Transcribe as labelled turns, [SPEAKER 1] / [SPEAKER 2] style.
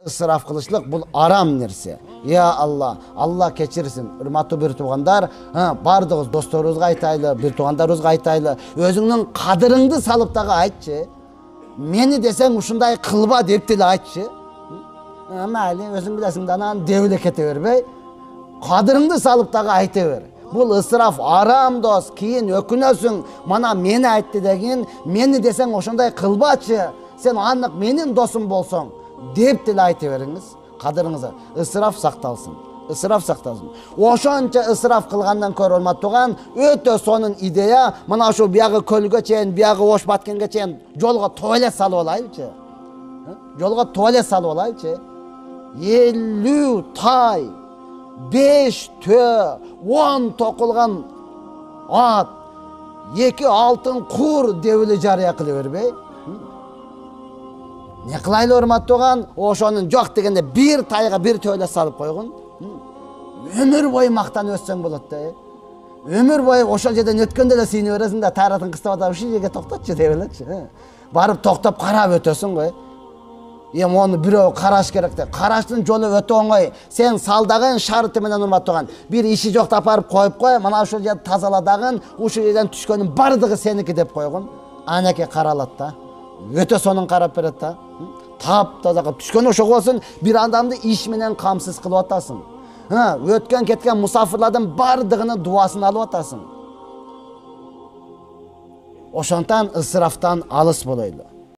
[SPEAKER 1] ысырап кылышлык бул арам нерсе. Я Алла, Алла кечирсин. Урматтуу бир туугандар, бардыгыбыз досторубузга айтайлы, бир туугандарыбызга айтайлы, өзүңнүн кадырыңды салып дагы айтчы. Мени десең ушундай кылба деп деле айтчы. Майли, өзүң билесиң да анан деп эле кете бербей, кадырыңды салып дагы айта бер. Бул ысырап арам дос, кийин өкүнөсүң. Мана мени айтты деген, мени десең ошондой кылбачы. Сен анык менин досум болсоң, деп деле айта бериңиз. Кадырыңызды. Ысырап сакталсын. Ысырап сакталсын. Ошончо ысырап кылгандан көрө урматтууган, өтө сонун идея. Мына ушул биягы көлгө чейин, биягы Ош Баткенге чейин жолго туалет салып алайлычы. Жолго туалет салып алайлычы. 50 тай, 5 тө, 10 токулган ат, 2 алтын кур деп эле жарыя кыла бербей. Не кылайлы урматтууган, ошонун жок дегенде бир тайга бир туалет салып койгун. Өмүр бою мактан өссөң болот да. Өмүр бою ошол жерден өткөндө эле сүйүнүп бересиң да, таратын кыстап атып ушул жерге токтотчу деп элечи. Барып токтоп карап өтөсүң го. Эми оны бирөө караш керек да. Караштын жолу өтө оңой. Сен салдагын шарты менен урматтууган, бир иши жокто апарып коюп кой, мына ушул жерди тазаладагын, ушул жерден түшкөнүн бардыгы сеники деп койгун. Анеке каралат да. Өтө сонун карап берет да. Таптаза кылып түшкөн ошого болсун, бир адамды иш менен камсыз кылып атасың. Өткөн кеткен мусафирлардын бардыгынын дуасын алып атасың. Ошондон ысырафтан алыс болойлу.